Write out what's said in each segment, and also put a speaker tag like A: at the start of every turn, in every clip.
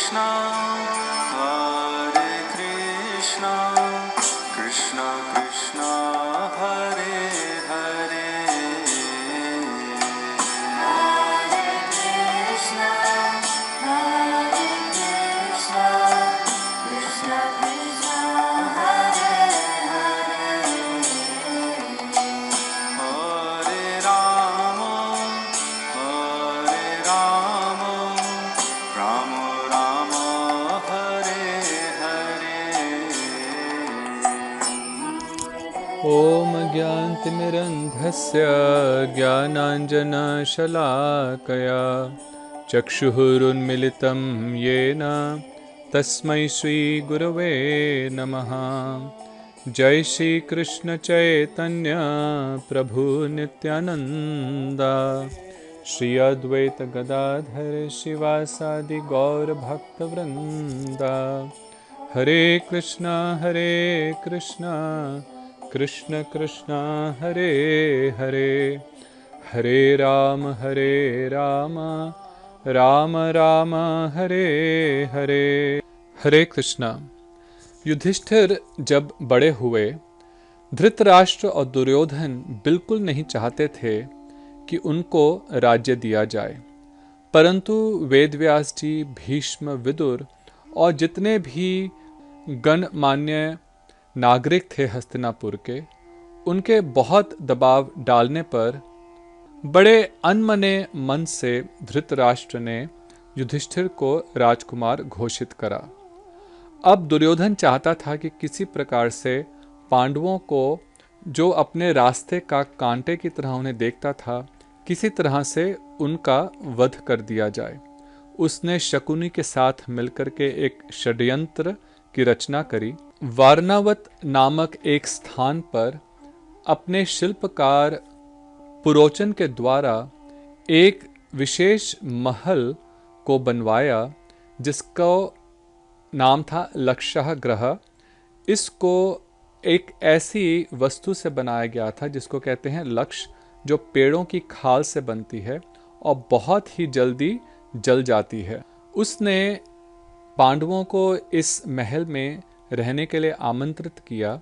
A: Krishna Krishna Hare Hare, Hare Krishna Hare Krishna, Krishna Krishna Hare Hare, Hare Rama Rama Rama Hare Hare.
B: ओम ज्ञानतिमिरन्धस्य ज्ञानाञ्जनशलाकया चक्षुरुन्मिलितं येन तस्मै श्रीगुरवे नमः। जय श्री कृष्ण चैतन्य प्रभु नित्यानंद, श्री अद्वैत गदाधर शिवासादि गौर भक्तवृंद। हरे कृष्णा कृष्ण कृष्ण हरे हरे, हरे राम राम राम हरे हरे। हरे कृष्णा। युधिष्ठिर जब बड़े हुए, धृतराष्ट्र और दुर्योधन बिल्कुल नहीं चाहते थे कि उनको राज्य दिया जाए, परंतु वेदव्यास जी, भीष्म, विदुर और जितने भी गणमान्य नागरिक थे हस्तिनापुर के, उनके बहुत दबाव डालने पर बड़े अनमने मन से धृतराष्ट्र ने युधिष्ठिर को राजकुमार घोषित करा। अब दुर्योधन चाहता था कि किसी प्रकार से पांडवों को, जो अपने रास्ते का कांटे की तरह उन्हें देखता था, किसी तरह से उनका वध कर दिया जाए। उसने शकुनी के साथ मिलकर के एक षड्यंत्र की रचना करी। वारणावत नामक एक स्थान पर अपने शिल्पकार पुरोचन के द्वारा एक विशेष महल को बनवाया, जिसका नाम था लक्षः ग्रह। इसको एक ऐसी वस्तु से बनाया गया था जिसको कहते हैं लक्ष, जो पेड़ों की खाल से बनती है और बहुत ही जल्दी जल जाती है। उसने पांडवों को इस महल में रहने के लिए आमंत्रित किया,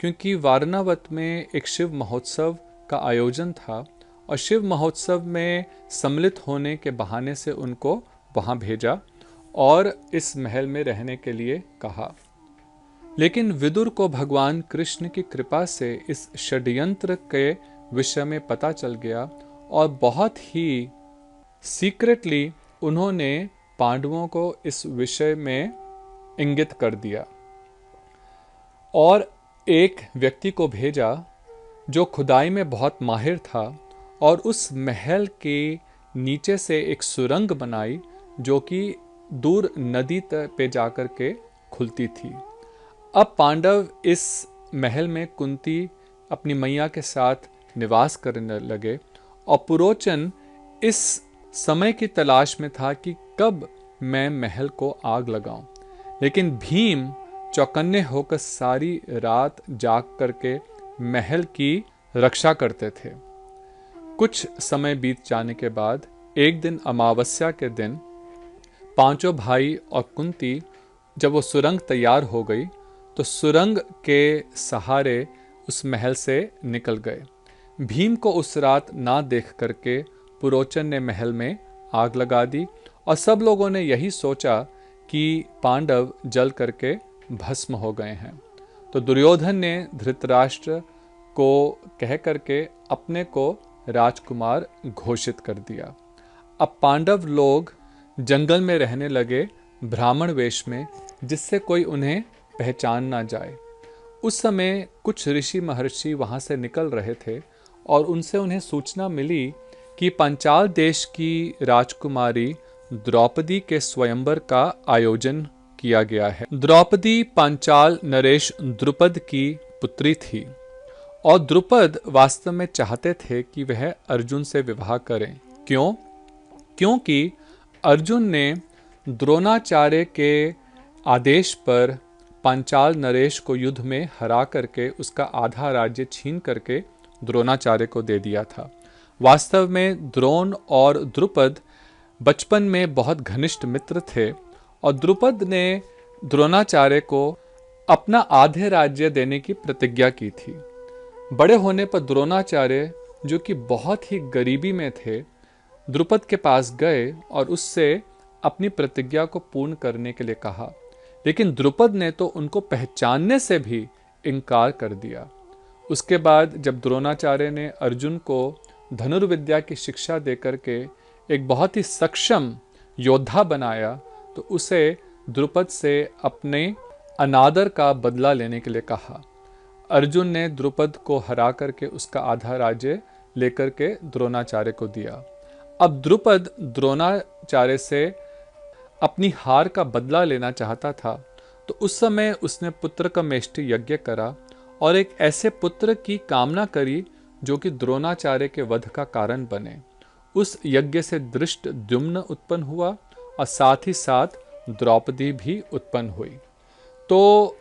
B: क्योंकि वारणावत में एक शिव महोत्सव का आयोजन था और शिव महोत्सव में सम्मिलित होने के बहाने से उनको वहां भेजा और इस महल में रहने के लिए कहा। लेकिन विदुर को भगवान कृष्ण की कृपा से इस षड्यंत्र के विषय में पता चल गया और बहुत ही सीक्रेटली उन्होंने पांडवों को इस विषय में इंगित कर दिया और एक व्यक्ति को भेजा जो खुदाई में बहुत माहिर था, और उस महल के नीचे से एक सुरंग बनाई जो कि दूर नदी पे जाकर के खुलती थी। अब पांडव इस महल में कुंती अपनी मैया के साथ निवास करने लगे और पुरोचन इस समय की तलाश में था कि कब मैं महल को आग लगाऊं। लेकिन भीम चौकन्ने होकर सारी रात जाग करके महल की रक्षा करते थे। कुछ समय बीत जाने के बाद एक दिन अमावस्या के दिन पांचों भाई और कुंती, जब वो सुरंग तैयार हो गई तो सुरंग के सहारे उस महल से निकल गए। भीम को उस रात ना देख करके पुरोचन ने महल में आग लगा दी और सब लोगों ने यही सोचा कि पांडव जल करके भस्म हो गए हैं। तो दुर्योधन ने धृतराष्ट्र को कह करके अपने को राजकुमार घोषित कर दिया। अब पांडव लोग जंगल में रहने लगे ब्राह्मण वेश में, जिससे कोई उन्हें पहचान ना जाए। उस समय कुछ ऋषि महर्षि वहां से निकल रहे थे और उनसे उन्हें सूचना मिली कि पांचाल देश की राजकुमारी द्रौपदी के स्वयंवर का आयोजन किया गया है। द्रौपदी पांचाल नरेश द्रुपद की पुत्री थी और द्रुपद वास्तव में चाहते थे कि वह अर्जुन से विवाह करें। क्यों? क्योंकि अर्जुन ने द्रोणाचार्य के आदेश पर पांचाल नरेश को युद्ध में हरा करके उसका आधा राज्य छीन करके द्रोणाचार्य को दे दिया था। वास्तव में द्रोण और द्रुपद बचपन में बहुत घनिष्ठ मित्र थे और द्रुपद ने द्रोणाचार्य को अपना आधे राज्य देने की प्रतिज्ञा की थी। बड़े होने पर द्रोणाचार्य, जो कि बहुत ही गरीबी में थे, द्रुपद के पास गए और उससे अपनी प्रतिज्ञा को पूर्ण करने के लिए कहा, लेकिन द्रुपद ने तो उनको पहचानने से भी इनकार कर दिया। उसके बाद जब द्रोणाचार्य ने अर्जुन को धनुर्विद्या की शिक्षा देकर के एक बहुत ही सक्षम योद्धा बनाया, तो उसे द्रुपद से अपने अनादर का बदला लेने के लिए कहा। अर्जुन ने द्रुपद को हरा करके उसका आधा राज्य लेकर के द्रोणाचार्य को दिया। अब द्रुपद द्रोणाचार्य से अपनी हार का बदला लेना चाहता था, तो उस समय उसने पुत्र का मेष्टि यज्ञ करा और एक ऐसे पुत्र की कामना करी जो कि द्रोणाचार्य के वध का कारण बने। उस यज्ञ से धृष्टद्युम्न उत्पन्न हुआ और साथ ही साथ द्रौपदी भी उत्पन्न हुई। तो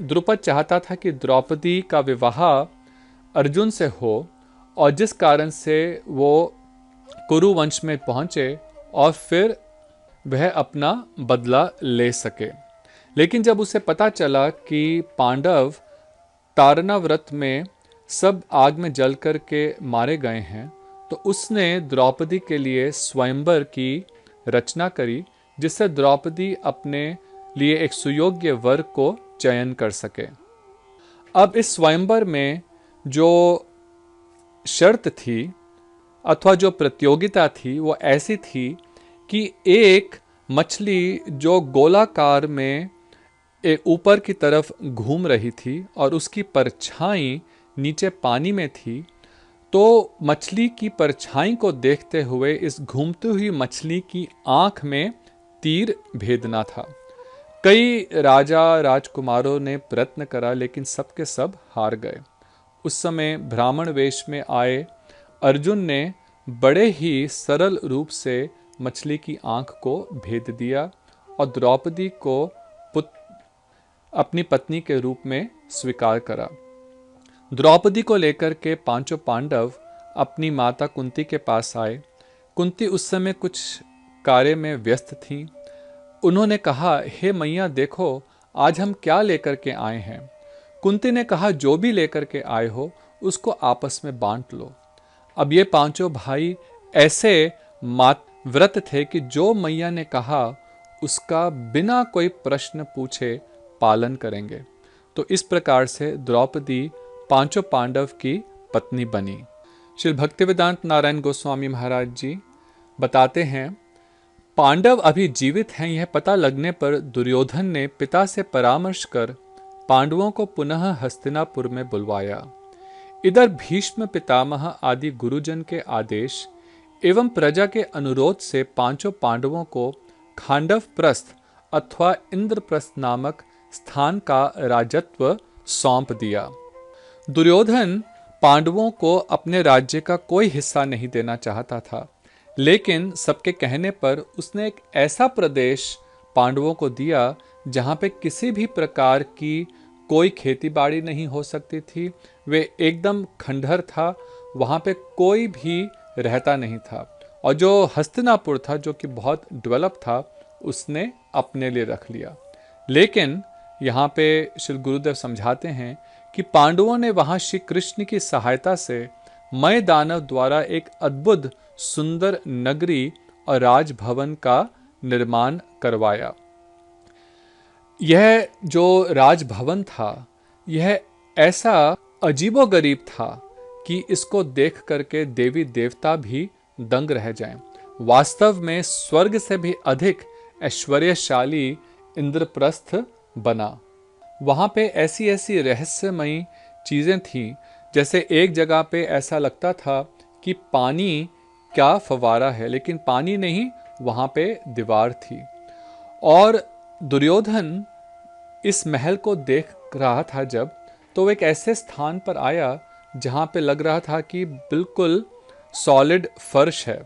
B: द्रुपद चाहता था कि द्रौपदी का विवाह अर्जुन से हो, और जिस कारण से वो कुरु वंश में पहुंचे और फिर वह अपना बदला ले सके। लेकिन जब उसे पता चला कि पांडव तारना व्रत में सब आग में जल कर के मारे गए हैं, तो उसने द्रौपदी के लिए स्वयंवर की रचना करी, जिससे द्रौपदी अपने लिए एक सुयोग्य वर को चयन कर सके। अब इस स्वयंवर में जो शर्त थी अथवा जो प्रतियोगिता थी वो ऐसी थी कि एक मछली जो गोलाकार में ऊपर की तरफ घूम रही थी और उसकी परछाई नीचे पानी में थी, तो मछली की परछाई को देखते हुए इस घूमती हुई मछली की आंख में तीर भेदना था। कई राजा राजकुमारों ने प्रयत्न करा, लेकिन सबके सब हार गए। उस समय ब्राह्मण वेश में आए अर्जुन ने बड़े ही सरल रूप से मछली की आंख को भेद दिया और द्रौपदी को अपनी पत्नी के रूप में स्वीकार करा। द्रौपदी को लेकर के पांचों पांडव अपनी माता कुंती के पास आए। कुंती उस समय कुछ कार्य में व्यस्त थीं। उन्होंने कहा, हे मैया देखो, आज हम क्या लेकर के आए हैं। कुंती ने कहा, जो भी लेकर के आए हो उसको आपस में बांट लो। अब ये पांचों भाई ऐसे व्रत थे कि जो मैया ने कहा उसका बिना कोई प्रश्न पूछे पालन करेंगे। तो इस प्रकार से द्रौपदी पांचों पांडव की पत्नी बनी। श्री भक्तिवेदांत नारायण गोस्वामी महाराज जी बताते हैं, पांडव अभी जीवित हैं यह पता लगने पर दुर्योधन ने पिता से परामर्श कर पांडवों को पुनः हस्तिनापुर में बुलवाया। इधर भीष्म पितामह आदि गुरुजन के आदेश एवं प्रजा के अनुरोध से पांचों पांडवों को खांडव प्रस्थ अथवा इंद्रप्रस्थ नामक स्थान का राजत्व सौंप दिया। दुर्योधन पांडवों को अपने राज्य का कोई हिस्सा नहीं देना चाहता था, लेकिन सबके कहने पर उसने एक ऐसा प्रदेश पांडवों को दिया जहां पे किसी भी प्रकार की कोई खेती बाड़ी नहीं हो सकती थी। वे एकदम खंडहर था, वहां पे कोई भी रहता नहीं था, और जो हस्तिनापुर था जो कि बहुत डेवलप था उसने अपने लिए रख लिया। लेकिन यहाँ पे श्री गुरुदेव समझाते हैं कि पांडवों ने वहां श्री कृष्ण की सहायता से मय दानव द्वारा एक अद्भुत सुंदर नगरी और राजभवन का निर्माण करवाया। यह जो राजभवन था यह ऐसा अजीबोगरीब था कि इसको देख करके देवी देवता भी दंग रह जाएं। वास्तव में स्वर्ग से भी अधिक ऐश्वर्यशाली इंद्रप्रस्थ बना। वहां पे ऐसी ऐसी रहस्यमयी चीजें थीं, जैसे एक जगह पे ऐसा लगता था कि पानी क्या फवारा है, लेकिन पानी नहीं, वहां पे दीवार थी। और दुर्योधन इस महल को देख रहा था जब, तो वो एक ऐसे स्थान पर आया जहां पे लग रहा था कि बिल्कुल सॉलिड फर्श है।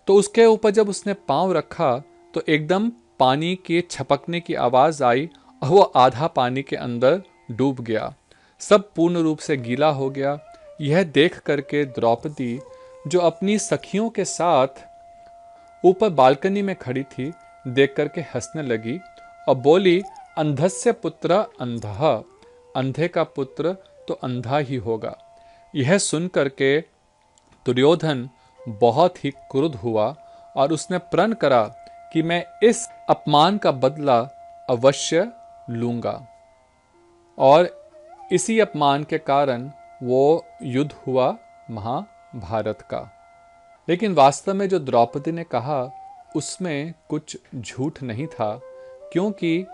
B: तो उसके ऊपर जब उसने पांव रखा तो एकदम पानी के छपकने की आवाज आई और वो आधा पानी के अंदर डूब गया। सब पूर्ण रूप से गीला हो गया। यह देख करके द्रौपदी, जो अपनी सखियों के साथ ऊपर बालकनी में खड़ी थी, देख करके हंसने लगी और बोली, अंधस्य पुत्र अंधः, अंधे का पुत्र तो अंधा ही होगा। यह सुन करके दुर्योधन बहुत ही क्रुद्ध हुआ और उसने प्रण करा कि मैं इस अपमान का बदला अवश्य लूंगा। और इसी अपमान के कारण वो युद्ध हुआ महाभारत का। लेकिन वास्तव में जो द्रौपदी ने कहा उसमें कुछ झूठ नहीं था, क्योंकि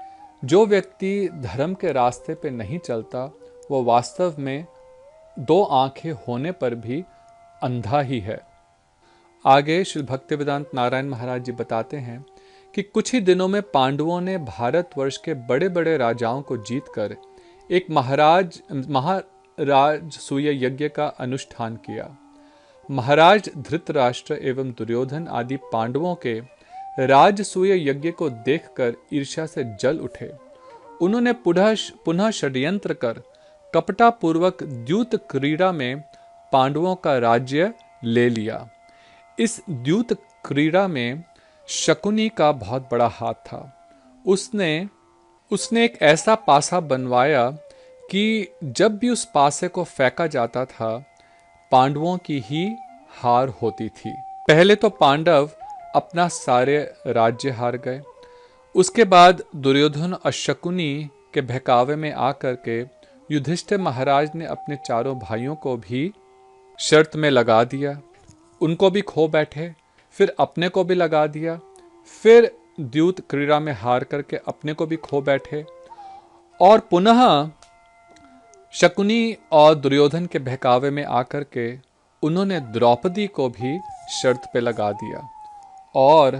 B: जो व्यक्ति धर्म के रास्ते पे नहीं चलता वो वास्तव में दो आंखें होने पर भी अंधा ही है। आगे श्री भक्तिवेदांत नारायण महाराज जी बताते हैं कि कुछ ही दिनों में पांडवों ने भारतवर्ष के बड़े बड़े राजाओं को जीतकर एक महाराजसूय यज्ञ का अनुष्ठान किया। महाराज धृतराष्ट्र एवं दुर्योधन आदि पांडवों के राजसूय यज्ञ को देखकर ईर्ष्या से जल उठे। उन्होंने पुनः षड्यंत्र कर कपटापूर्वक द्यूत क्रीड़ा में पांडवों का राज्य ले लिया। इस द्यूत क्रीड़ा में शकुनी का बहुत बड़ा हाथ था। उसने एक ऐसा पासा बनवाया कि जब भी उस पासे को फेंका जाता था पांडवों की ही हार होती थी। पहले तो पांडव अपना सारे राज्य हार गए। उसके बाद दुर्योधन और शकुनी के बहकावे में आकर के युधिष्ठिर महाराज ने अपने चारों भाइयों को भी शर्त में लगा दिया। उनको भी खो बैठे, फिर अपने को भी लगा दिया, फिर द्यूत क्रीड़ा में हार करके अपने को भी खो बैठे और पुनः शकुनी और दुर्योधन के बहकावे में आकर के उन्होंने द्रौपदी को भी शर्त पे लगा दिया और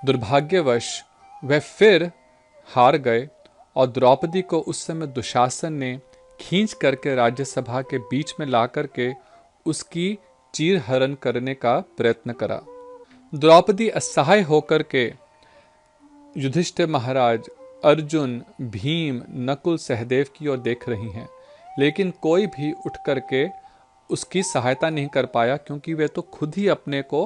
B: दुर्भाग्यवश वह फिर हार गए और द्रौपदी को उस समय दुशासन ने खींच करके राज्यसभा के बीच में ला करके उसकी चीरहरण करने का प्रयत्न करा। द्रौपदी असहाय होकर के युधिष्ठिर महाराज, अर्जुन, भीम, नकुल, सहदेव की ओर देख रही हैं, लेकिन कोई भी उठ करके उसकी सहायता नहीं कर पाया, क्योंकि वे तो खुद ही अपने को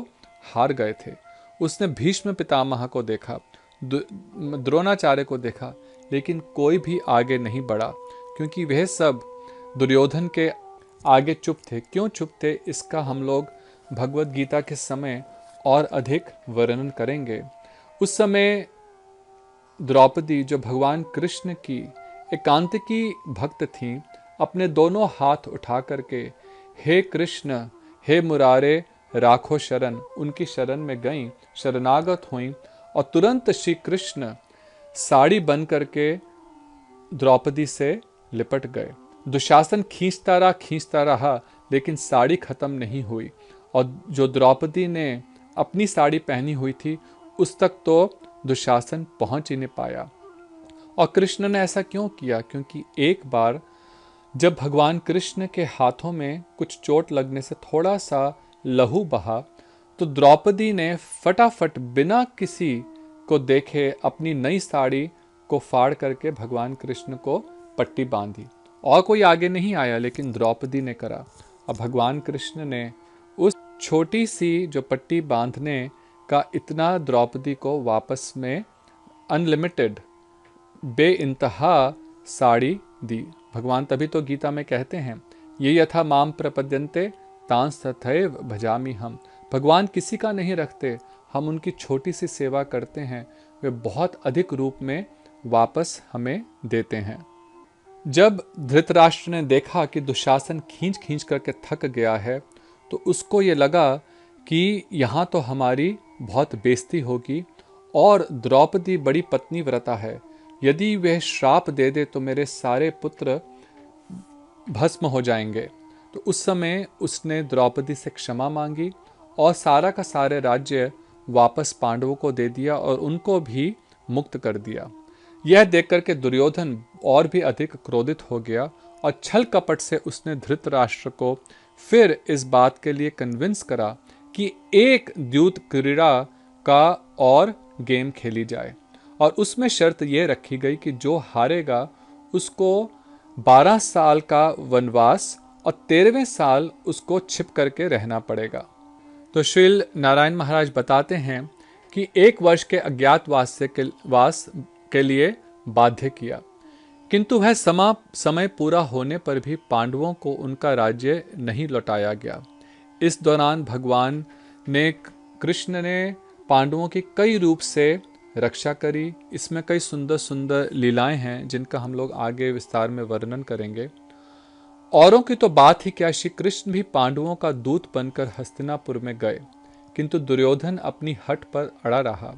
B: हार गए थे। उसने भीष्म पितामह को देखा, द्रोणाचार्य को देखा, लेकिन कोई भी आगे नहीं बढ़ा, क्योंकि वह सब दुर्योधन के आगे चुप थे। क्यों चुप थे इसका हम लोग भगवत गीता के समय और अधिक वर्णन करेंगे। उस समय द्रौपदी, जो भगवान कृष्ण की एकांतिकी भक्त थी, अपने दोनों हाथ उठा करके हे कृष्ण, हे मुरारे, राखो शरण, उनकी शरण में गईं, शरणागत हुईं और तुरंत श्री कृष्ण साड़ी बन करके द्रौपदी से लिपट गए। दुशासन खींचता रहा, लेकिन साड़ी खत्म नहीं हुई और जो द्रौपदी ने अपनी साड़ी पहनी हुई थी उस तक तो दुशासन पहुंच ही नहीं पाया। और कृष्ण ने ऐसा क्यों किया? क्योंकि एक बार जब भगवान कृष्ण के हाथों में कुछ चोट लगने से थोड़ा सा लहू बहा, तो द्रौपदी ने फटाफट बिना किसी को देखे अपनी नई साड़ी को फाड़ करके भगवान कृष्ण को पट्टी बांधी। और कोई आगे नहीं आया, लेकिन द्रौपदी ने करा। और भगवान कृष्ण ने उस छोटी सी जो पट्टी बांधने का इतना द्रौपदी को वापस में अनलिमिटेड बेइंतहा साड़ी दी। भगवान तभी तो गीता में कहते हैं, ये यथा माम प्रपद्यन्ते तांस तथैव भजामि हम। भगवान किसी का नहीं रखते, हम उनकी छोटी सी सेवा करते हैं, वे बहुत अधिक रूप में वापस हमें देते हैं। जब धृतराष्ट्र ने देखा कि दुशासन खींच करके थक गया है, तो उसको ये लगा कि यहाँ तो हमारी बहुत बेइज्जती होगी और द्रौपदी बड़ी पत्नीव्रता है, यदि वह श्राप दे दे तो मेरे सारे पुत्र भस्म हो जाएंगे। तो उस समय उसने द्रौपदी से क्षमा मांगी और सारा का सारे राज्य वापस पांडवों को दे दिया और उनको भी मुक्त कर दिया। यह देखकर के दुर्योधन और भी अधिक क्रोधित हो गया और छल कपट से उसने धृतराष्ट्र को फिर इस बात के लिए कन्विंस करा कि एक द्यूत क्रीड़ा का और गेम खेली जाए और उसमें शर्त यह रखी गई कि जो हारेगा उसको 12 साल का वनवास और 13वें साल उसको छिप करके रहना पड़ेगा। तो श्रील नारायण महाराज बताते हैं कि 1 वर्ष के अज्ञातवास के लिए बाध्य किया, किंतु वह समय पूरा होने पर भी पांडवों को उनका राज्य नहीं लौटाया गया। इस दौरान भगवान ने कृष्ण ने पांडवों की कई रूप से रक्षा करी। इसमें कई सुंदर सुंदर लीलाएं हैं जिनका हम लोग आगे विस्तार में वर्णन करेंगे। औरों की तो बात ही क्या, श्री कृष्ण भी पांडवों का दूत बनकर हस्तिनापुर में गए, किंतु दुर्योधन अपनी हट पर अड़ा रहा।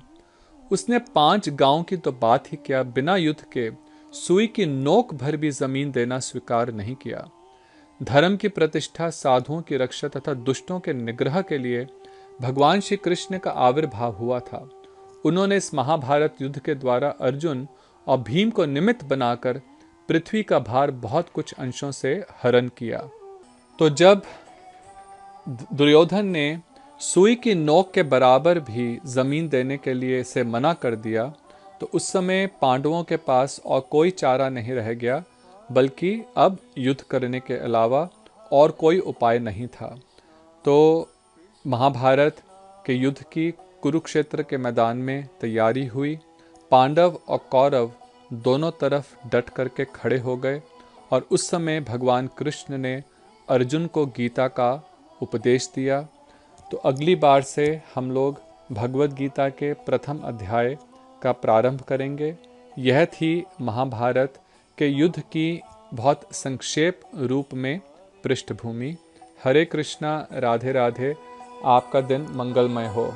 B: उसने 5 गांव की तो बात ही क्या, बिना युद्ध के सुई की नोक भर भी जमीन देना स्वीकार नहीं किया। धर्म की प्रतिष्ठा, साधुओं की रक्षा तथा दुष्टों के निग्रह के लिए भगवान श्री कृष्ण का आविर्भाव हुआ था। उन्होंने इस महाभारत युद्ध के द्वारा अर्जुन और भीम को निमित्त बनाकर पृथ्वी का भार बहुत कुछ अंशों से हरण किया। तो जब दुर्योधन ने सुई की नोक के बराबर भी जमीन देने के लिए इसे मना कर दिया, तो उस समय पांडवों के पास और कोई चारा नहीं रह गया, बल्कि अब युद्ध करने के अलावा और कोई उपाय नहीं था। तो महाभारत के युद्ध की कुरुक्षेत्र के मैदान में तैयारी हुई। पांडव और कौरव दोनों तरफ डट करके खड़े हो गए और उस समय भगवान कृष्ण ने अर्जुन को गीता का उपदेश दिया। तो अगली बार से हम लोग भगवद गीता के प्रथम अध्याय का प्रारंभ करेंगे। यह थी महाभारत के युद्ध की बहुत संक्षेप रूप में पृष्ठभूमि। हरे कृष्णा, राधे राधे। आपका दिन मंगलमय हो।